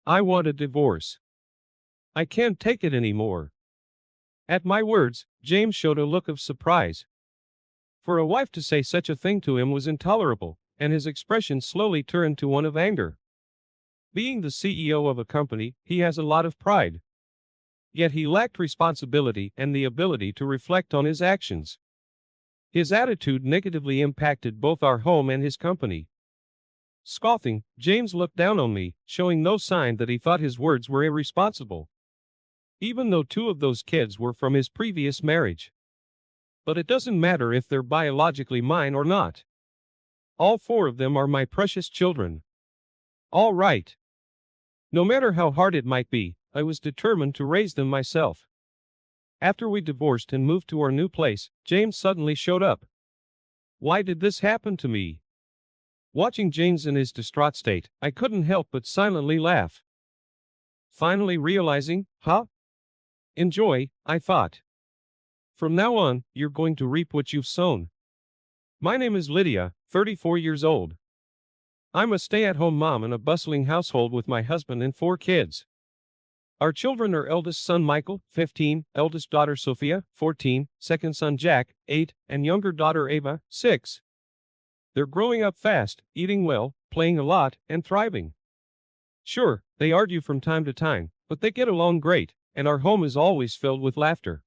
I want a divorce. I can't take it anymore." At my words, James showed a look of surprise. For a wife to say such a thing to him was intolerable, and his expression slowly turned to one of anger. Being the CEO of a company, he has a lot of pride. Yet he lacked responsibility and the ability to reflect on his actions. His attitude negatively impacted both our home and his company. Scoffing, James looked down on me, showing no sign that he thought his words were irresponsible. Even though two of those kids were from his previous marriage. But it doesn't matter if they're biologically mine or not. All four of them are my precious children. All right. No matter how hard it might be, I was determined to raise them myself. After we divorced and moved to our new place, James suddenly showed up. Why did this happen to me? Watching James in his distraught state, I couldn't help but silently laugh. Finally realizing, enjoy, I thought. From now on, you're going to reap what you've sown. My name is Lydia, 34 years old. I'm a stay-at-home mom in a bustling household with my husband and 4 kids. Our children are eldest son Michael, 15, eldest daughter Sophia, 14, second son Jack, 8, and younger daughter Ava, 6. They're growing up fast, eating well, playing a lot, and thriving. Sure, they argue from time to time, but they get along great, and our home is always filled with laughter.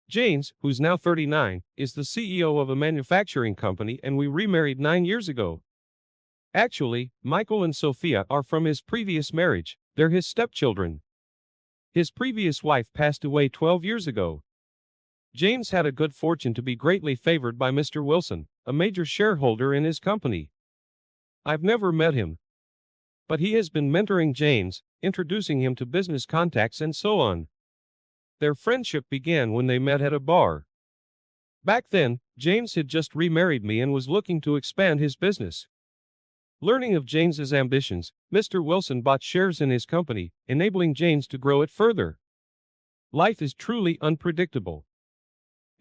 James, who's now 39, is the CEO of a manufacturing company, and we remarried 9 years ago. Actually, Michael and Sophia are from his previous marriage. They're his stepchildren. His previous wife passed away 12 years ago. James had a good fortune to be greatly favored by Mr. Wilson, a major shareholder in his company. I've never met him, but he has been mentoring James, introducing him to business contacts and so on. Their friendship began when they met at a bar. Back then, James had just remarried me and was looking to expand his business. Learning of James's ambitions, Mr. Wilson bought shares in his company, enabling James to grow it further. Life is truly unpredictable.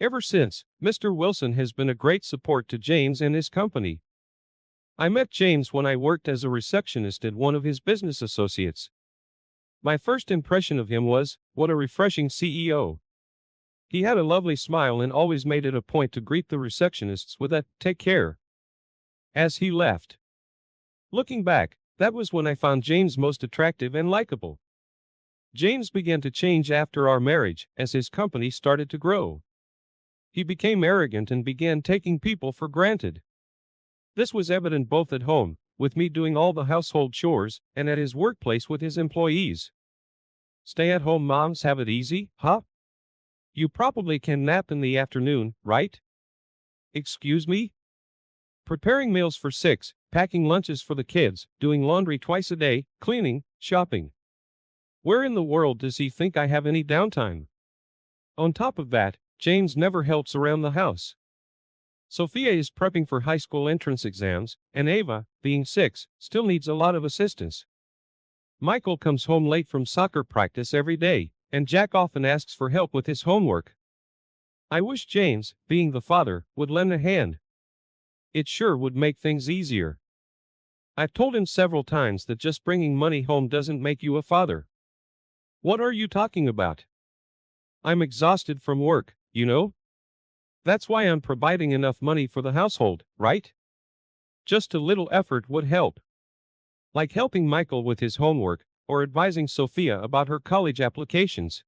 Ever since, Mr. Wilson has been a great support to James and his company. I met James when I worked as a receptionist at one of his business associates. My first impression of him was, what a refreshing CEO. He had a lovely smile and always made it a point to greet the receptionists with a "take care" as he left. Looking back, that was when I found James most attractive and likable. James began to change after our marriage, as his company started to grow. He became arrogant and began taking people for granted. This was evident both at home, with me doing all the household chores, and at his workplace with his employees. Stay-at-home moms have it easy, huh? You probably can nap in the afternoon, right? Excuse me? Preparing meals for 6, packing lunches for the kids, doing laundry twice a day, cleaning, shopping. Where in the world does he think I have any downtime? On top of that, James never helps around the house. Sophia is prepping for high school entrance exams, and Ava, being 6, still needs a lot of assistance. Michael comes home late from soccer practice every day, and Jack often asks for help with his homework. I wish James, being the father, would lend a hand. It sure would make things easier. I've told him several times that just bringing money home doesn't make you a father. What are you talking about? I'm exhausted from work, you know? That's why I'm providing enough money for the household, right? Just a little effort would help. Like helping Michael with his homework, or advising Sophia about her college applications.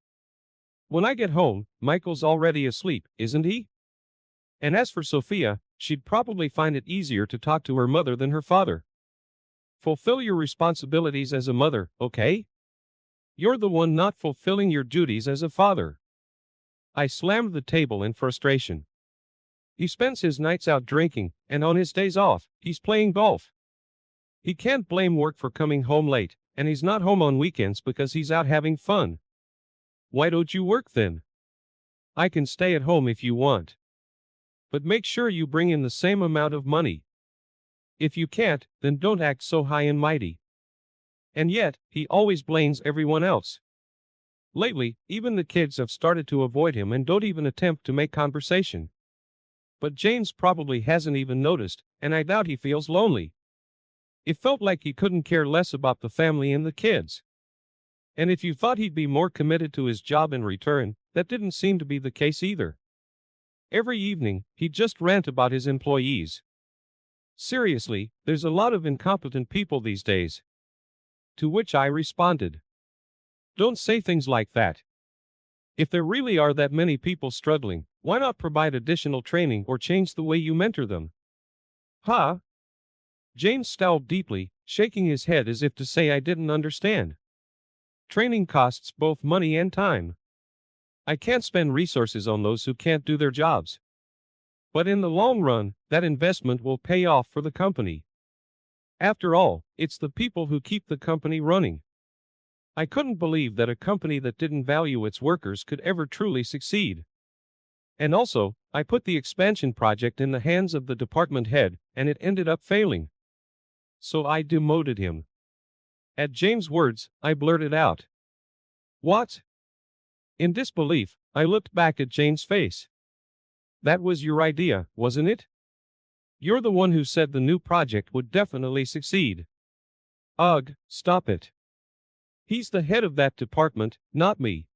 When I get home, Michael's already asleep, isn't he? And as for Sophia, she'd probably find it easier to talk to her mother than her father. Fulfill your responsibilities as a mother, okay? You're the one not fulfilling your duties as a father. I slammed the table in frustration. He spends his nights out drinking, and on his days off, he's playing golf. He can't blame work for coming home late, and he's not home on weekends because he's out having fun. Why don't you work then? I can stay at home if you want. But make sure you bring in the same amount of money. If you can't, then don't act so high and mighty. And yet, he always blames everyone else. Lately, even the kids have started to avoid him and don't even attempt to make conversation. But James probably hasn't even noticed, and I doubt he feels lonely. It felt like he couldn't care less about the family and the kids. And if you thought he'd be more committed to his job in return, that didn't seem to be the case either. Every evening, he'd just rant about his employees. Seriously, there's a lot of incompetent people these days. To which I responded, don't say things like that. If there really are that many people struggling, why not provide additional training or change the way you mentor them? Huh? James scowled deeply, shaking his head as if to say I didn't understand. Training costs both money and time. I can't spend resources on those who can't do their jobs. But in the long run, that investment will pay off for the company. After all, it's the people who keep the company running. I couldn't believe that a company that didn't value its workers could ever truly succeed. And also, I put the expansion project in the hands of the department head, and it ended up failing. So I demoted him. At James' words, I blurted out, what? In disbelief, I looked back at James' face. That was your idea, wasn't it? You're the one who said the new project would definitely succeed. Ugh, stop it. He's the head of that department, not me.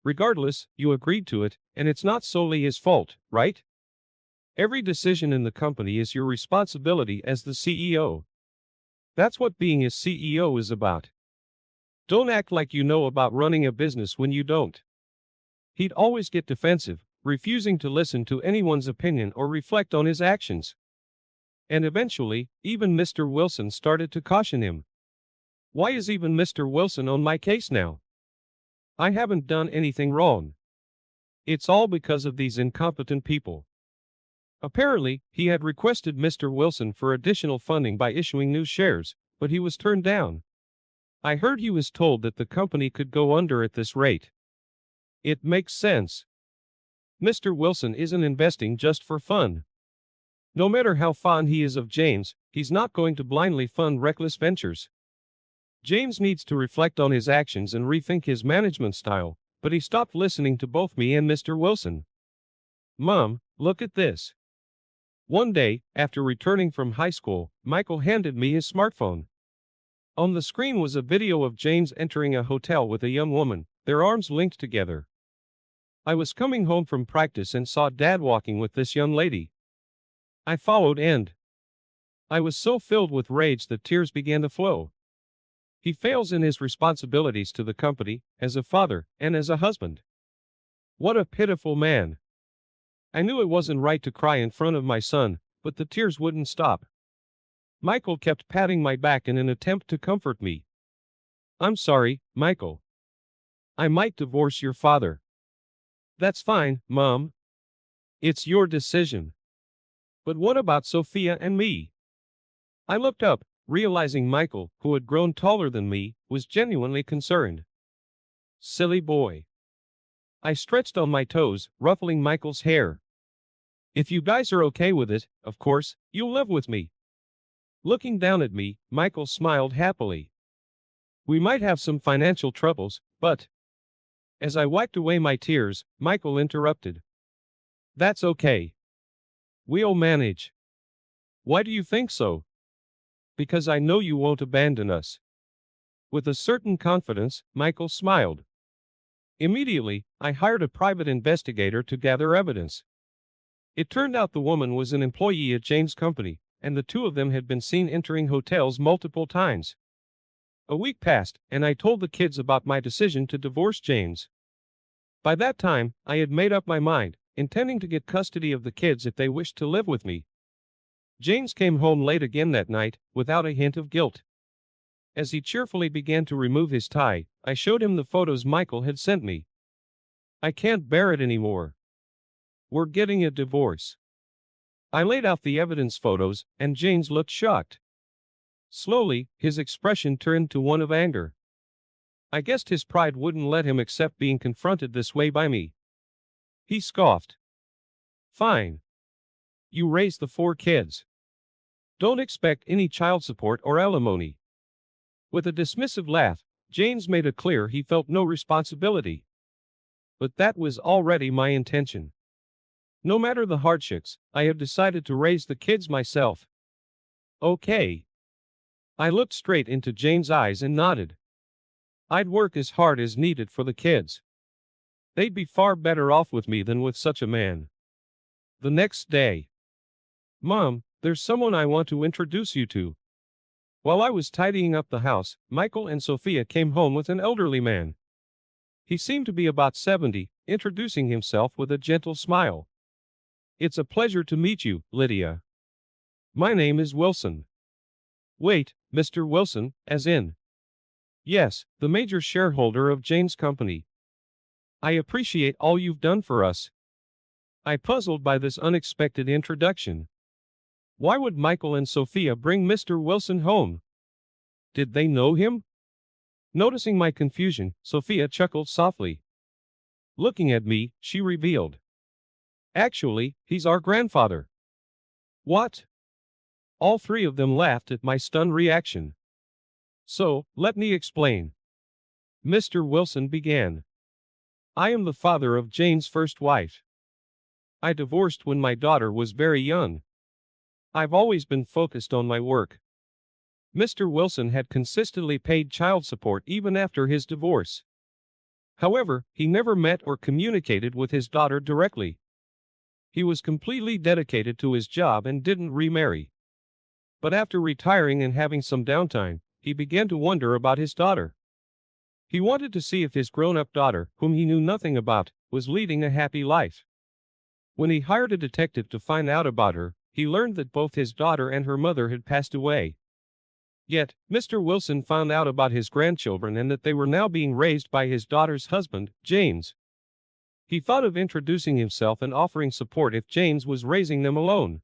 Regardless, you agreed to it, and it's not solely his fault, right? Every decision in the company is your responsibility as the CEO. That's what being a CEO is about. Don't act like you know about running a business when you don't. He'd always get defensive, refusing to listen to anyone's opinion or reflect on his actions. And eventually, even Mr. Wilson started to caution him. Why is even Mr. Wilson on my case now? I haven't done anything wrong. It's all because of these incompetent people. Apparently, he had requested Mr. Wilson for additional funding by issuing new shares, but he was turned down. I heard he was told that the company could go under at this rate. It makes sense. Mr. Wilson isn't investing just for fun. No matter how fond he is of James, he's not going to blindly fund reckless ventures. James needs to reflect on his actions and rethink his management style, but he stopped listening to both me and Mr. Wilson. Mom, look at this. One day, after returning from high school, Michael handed me his smartphone. On the screen was a video of James entering a hotel with a young woman, their arms linked together. I was coming home from practice and saw Dad walking with this young lady. I followed and I was so filled with rage that tears began to flow. He fails in his responsibilities to the company, as a father, and as a husband. What a pitiful man. I knew it wasn't right to cry in front of my son, but the tears wouldn't stop. Michael kept patting my back in an attempt to comfort me. I'm sorry, Michael. I might divorce your father. That's fine, Mom. It's your decision. But what about Sophia and me? I looked up, realizing Michael, who had grown taller than me, was genuinely concerned. Silly boy. I stretched on my toes, ruffling Michael's hair. If you guys are okay with it, of course, you'll live with me. Looking down at me, Michael smiled happily. We might have some financial troubles, but... As I wiped away my tears, Michael interrupted. That's okay. We'll manage. Why do you think so? Because I know you won't abandon us. With a certain confidence, Michael smiled. Immediately, I hired a private investigator to gather evidence. It turned out the woman was an employee at James' company, and the two of them had been seen entering hotels multiple times. A week passed, and I told the kids about my decision to divorce James. By that time, I had made up my mind, intending to get custody of the kids if they wished to live with me. James came home late again that night, without a hint of guilt. As he cheerfully began to remove his tie, I showed him the photos Michael had sent me. I can't bear it anymore. We're getting a divorce. I laid out the evidence photos, and James looked shocked. Slowly, his expression turned to one of anger. I guessed his pride wouldn't let him accept being confronted this way by me. He scoffed. Fine. You raise the 4 kids. Don't expect any child support or alimony. With a dismissive laugh, James made it clear he felt no responsibility. But that was already my intention. No matter the hardships, I have decided to raise the kids myself. Okay. I looked straight into Jane's eyes and nodded. I'd work as hard as needed for the kids. They'd be far better off with me than with such a man. The next day. Mom, there's someone I want to introduce you to. While I was tidying up the house, Michael and Sophia came home with an elderly man. He seemed to be about 70, introducing himself with a gentle smile. It's a pleasure to meet you, Lydia. My name is Wilson. Wait, Mr. Wilson, as in? Yes, the major shareholder of Jane's company. I appreciate all you've done for us. I puzzled by this unexpected introduction. Why would Michael and Sophia bring Mr. Wilson home? Did they know him? Noticing my confusion, Sophia chuckled softly. Looking at me, she revealed. Actually, he's our grandfather. What? All three of them laughed at my stunned reaction. So, let me explain. Mr. Wilson began. I am the father of Jane's first wife. I divorced when my daughter was very young. I've always been focused on my work. Mr. Wilson had consistently paid child support even after his divorce. However, he never met or communicated with his daughter directly. He was completely dedicated to his job and didn't remarry. But after retiring and having some downtime, he began to wonder about his daughter. He wanted to see if his grown-up daughter, whom he knew nothing about, was leading a happy life. When he hired a detective to find out about her, he learned that both his daughter and her mother had passed away. Yet, Mr. Wilson found out about his grandchildren and that they were now being raised by his daughter's husband, James. He thought of introducing himself and offering support if James was raising them alone.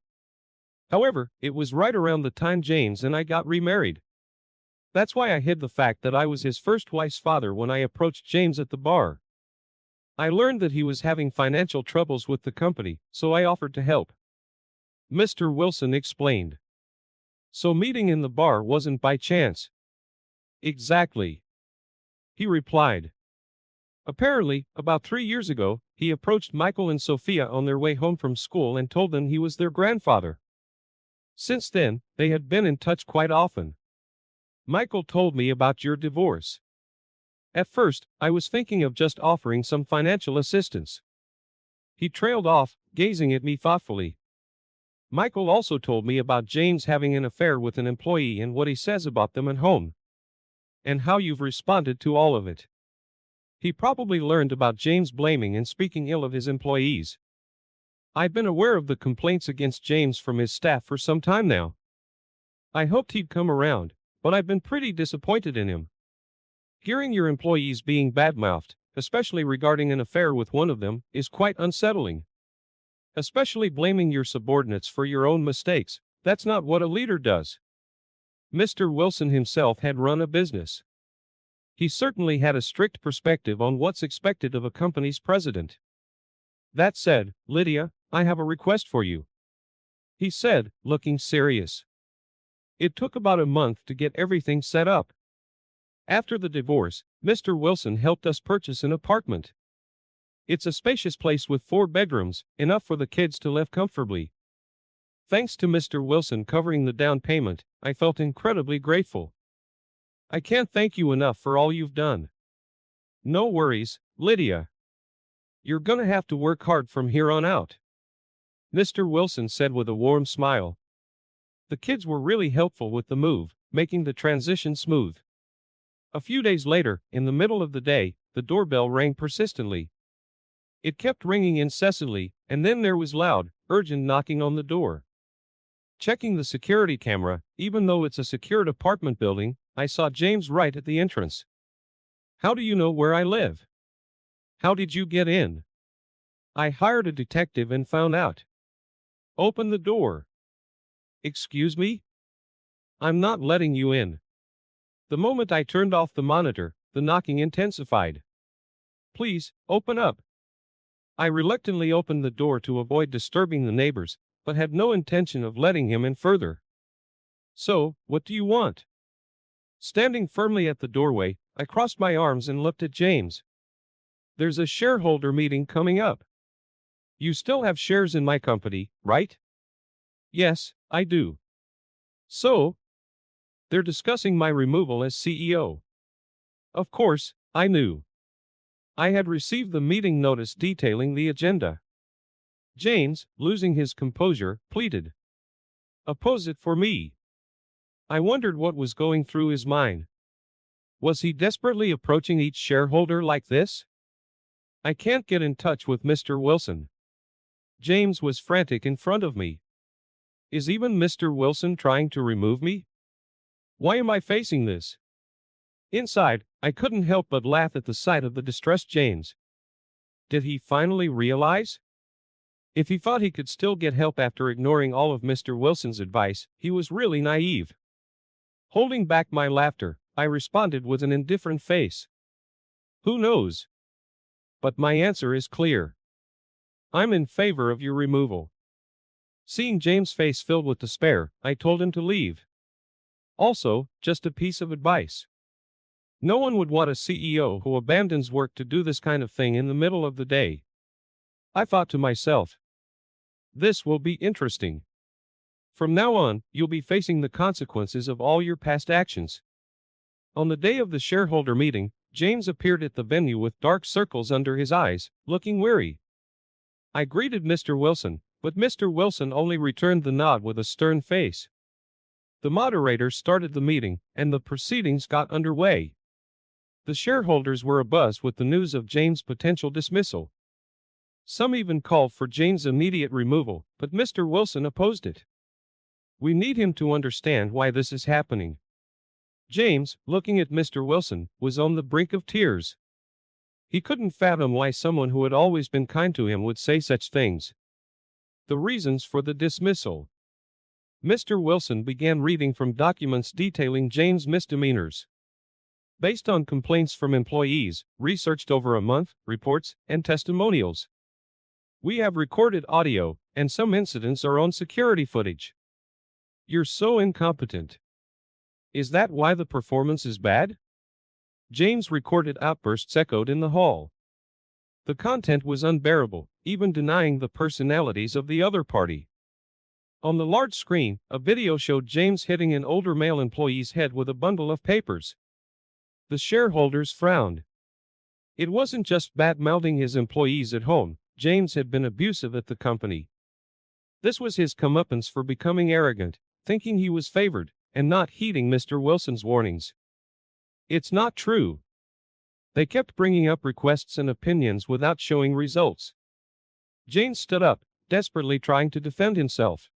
However, it was right around the time James and I got remarried. That's why I hid the fact that I was his first wife's father when I approached James at the bar. I learned that he was having financial troubles with the company, so I offered to help. Mr. Wilson explained. So meeting in the bar wasn't by chance. Exactly. He replied. Apparently, about 3 years ago, he approached Michael and Sophia on their way home from school and told them he was their grandfather. Since then, they had been in touch quite often. Michael told me about your divorce. At first, I was thinking of just offering some financial assistance. He trailed off, gazing at me thoughtfully. Michael also told me about James having an affair with an employee and what he says about them at home. And how you've responded to all of it. He probably learned about James blaming and speaking ill of his employees. I've been aware of the complaints against James from his staff for some time now. I hoped he'd come around, but I've been pretty disappointed in him. Hearing your employees being badmouthed, especially regarding an affair with one of them, is quite unsettling. Especially blaming your subordinates for your own mistakes, that's not what a leader does. Mr. Wilson himself had run a business. He certainly had a strict perspective on what's expected of a company's president. That said, Lydia, I have a request for you. He said, looking serious. It took about a month to get everything set up. After the divorce, Mr. Wilson helped us purchase an apartment. It's a spacious place with 4 bedrooms, enough for the kids to live comfortably. Thanks to Mr. Wilson covering the down payment, I felt incredibly grateful. I can't thank you enough for all you've done. No worries, Lydia. You're gonna have to work hard from here on out. Mr. Wilson said with a warm smile. The kids were really helpful with the move, making the transition smooth. A few days later, in the middle of the day, the doorbell rang persistently. It kept ringing incessantly, and then there was loud, urgent knocking on the door. Checking the security camera, even though it's a secured apartment building, I saw James right at the entrance. How do you know where I live? How did you get in? I hired a detective and found out. Open the door. Excuse me? I'm not letting you in. The moment I turned off the monitor, the knocking intensified. Please, open up. I reluctantly opened the door to avoid disturbing the neighbors, but had no intention of letting him in further. So, what do you want? Standing firmly at the doorway, I crossed my arms and looked at James. There's a shareholder meeting coming up. You still have shares in my company, right? Yes, I do. So? They're discussing my removal as CEO. Of course, I knew. I had received the meeting notice detailing the agenda. James, losing his composure, pleaded. Oppose it for me. I wondered what was going through his mind. Was he desperately approaching each shareholder like this? I can't get in touch with Mr. Wilson. James was frantic in front of me. Is even Mr. Wilson trying to remove me? Why am I facing this? Inside, I couldn't help but laugh at the sight of the distressed James. Did he finally realize? If he thought he could still get help after ignoring all of Mr. Wilson's advice, he was really naive. Holding back my laughter, I responded with an indifferent face. Who knows? But my answer is clear. I'm in favor of your removal. Seeing James' face filled with despair, I told him to leave. Also, just a piece of advice. No one would want a CEO who abandons work to do this kind of thing in the middle of the day. I thought to myself, this will be interesting. From now on, you'll be facing the consequences of all your past actions. On the day of the shareholder meeting, James appeared at the venue with dark circles under his eyes, looking weary. I greeted Mr. Wilson, but Mr. Wilson only returned the nod with a stern face. The moderator started the meeting, and the proceedings got underway. The shareholders were abuzz with the news of James' potential dismissal. Some even called for James' immediate removal, but Mr. Wilson opposed it. We need him to understand why this is happening. James, looking at Mr. Wilson, was on the brink of tears. He couldn't fathom why someone who had always been kind to him would say such things. The reasons for the dismissal. Mr. Wilson began reading from documents detailing James' misdemeanors. Based on complaints from employees, researched over a month, reports, and testimonials. We have recorded audio, and some incidents are on security footage. You're so incompetent. Is that why the performance is bad? James' recorded outbursts echoed in the hall. The content was unbearable, even denying the personalities of the other party. On the large screen, a video showed James hitting an older male employee's head with a bundle of papers. The shareholders frowned. It wasn't just bad-mouthing his employees at home. James had been abusive at the company. This was his comeuppance for becoming arrogant, thinking he was favored, and not heeding Mr. Wilson's warnings. It's not true. They kept bringing up requests and opinions without showing results. James stood up, desperately trying to defend himself.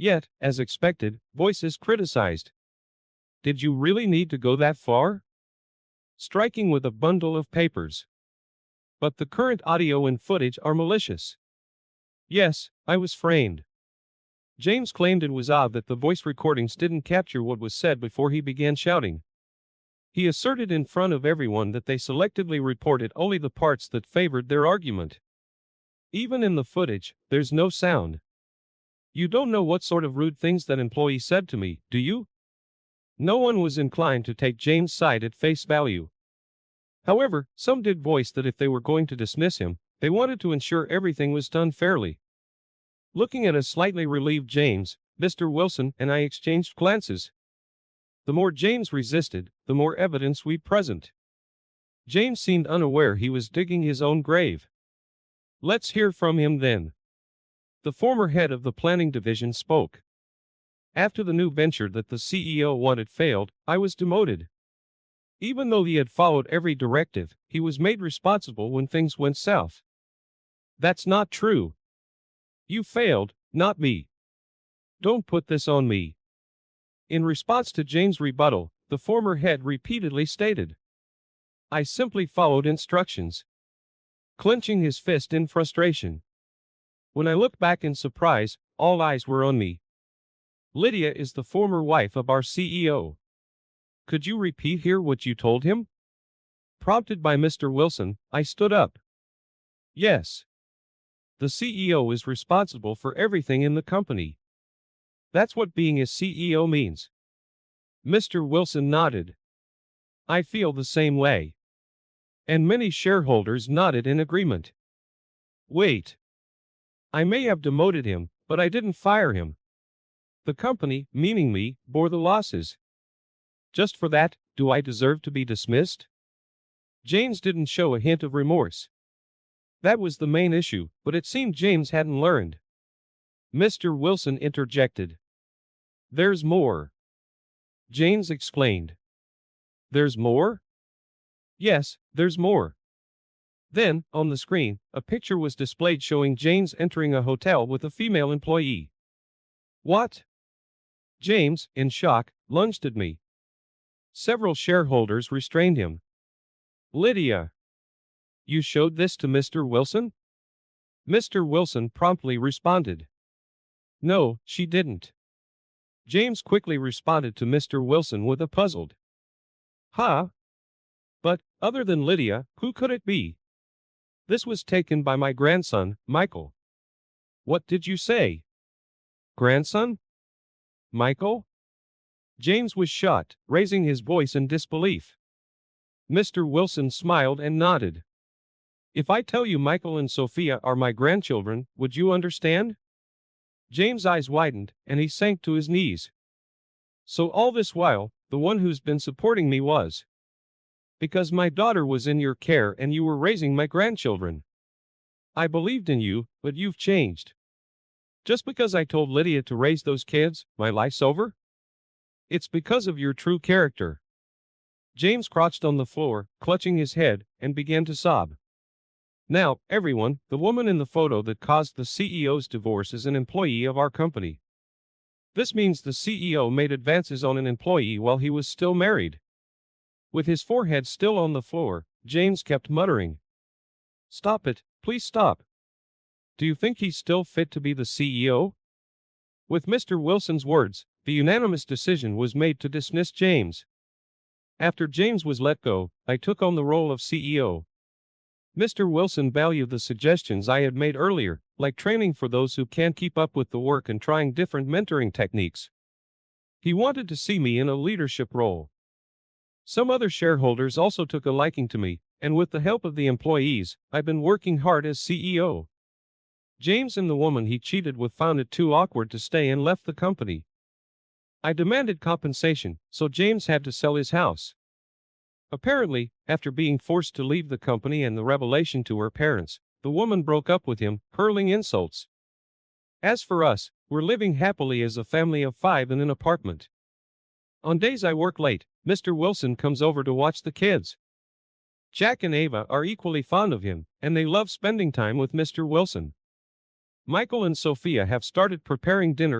Yet, as expected, voices criticized. Did you really need to go that far? Striking with a bundle of papers. But the current audio and footage are malicious. Yes, I was framed. James claimed it was odd that the voice recordings didn't capture what was said before he began shouting. He asserted in front of everyone that they selectively reported only the parts that favored their argument. Even in the footage, there's no sound. You don't know what sort of rude things that employee said to me, do you? No one was inclined to take James' side at face value. However, some did voice that if they were going to dismiss him, they wanted to ensure everything was done fairly. Looking at a slightly relieved James, Mr. Wilson and I exchanged glances. The more James resisted, the more evidence we present. James seemed unaware he was digging his own grave. Let's hear from him then. The former head of the planning division spoke. After the new venture that the CEO wanted failed, I was demoted. Even though he had followed every directive, he was made responsible when things went south. That's not true. You failed, not me. Don't put this on me. In response to James' rebuttal, the former head repeatedly stated, I simply followed instructions. Clenching his fist in frustration. When I looked back in surprise, all eyes were on me. Lydia is the former wife of our CEO. Could you repeat here what you told him? Prompted by Mr. Wilson, I stood up. Yes. The CEO is responsible for everything in the company. That's what being a CEO means. Mr. Wilson nodded. I feel the same way. And many shareholders nodded in agreement. Wait. I may have demoted him, but I didn't fire him. The company, meaning me, bore the losses. Just for that, do I deserve to be dismissed? James didn't show a hint of remorse. That was the main issue, but it seemed James hadn't learned. Mr. Wilson interjected. There's more. James explained. There's more? Yes, there's more. Then, on the screen, a picture was displayed showing James entering a hotel with a female employee. What? James, in shock, lunged at me. Several shareholders restrained him. Lydia! You showed this to Mr. Wilson? Mr. Wilson promptly responded. No, she didn't. James quickly responded to Mr. Wilson with a puzzled. Huh? But, other than Lydia, who could it be? This was taken by my grandson, Michael. What did you say? Grandson? Michael? James was shocked, raising his voice in disbelief. Mr. Wilson smiled and nodded. If I tell you Michael and Sophia are my grandchildren, would you understand? James' eyes widened, and he sank to his knees. So all this while, the one who's been supporting me was. Because my daughter was in your care and you were raising my grandchildren. I believed in you, but you've changed. Just because I told Lydia to raise those kids, my life's over? It's because of your true character. James crouched on the floor, clutching his head, and began to sob. Now, everyone, the woman in the photo that caused the CEO's divorce is an employee of our company. This means the CEO made advances on an employee while he was still married. With his forehead still on the floor, James kept muttering. Stop it, please stop. Do you think he's still fit to be the CEO? With Mr. Wilson's words, the unanimous decision was made to dismiss James. After James was let go, I took on the role of CEO. Mr. Wilson valued the suggestions I had made earlier, like training for those who can't keep up with the work and trying different mentoring techniques. He wanted to see me in a leadership role. Some other shareholders also took a liking to me, and with the help of the employees, I've been working hard as CEO. James and the woman he cheated with found it too awkward to stay and left the company. I demanded compensation, so James had to sell his house. Apparently, after being forced to leave the company and the revelation to her parents, the woman broke up with him, hurling insults. As for us, we're living happily as a family of 5 in an apartment. On days I work late, Mr. Wilson comes over to watch the kids. Jack and Ava are equally fond of him, and they love spending time with Mr. Wilson. Michael and Sophia have started preparing dinner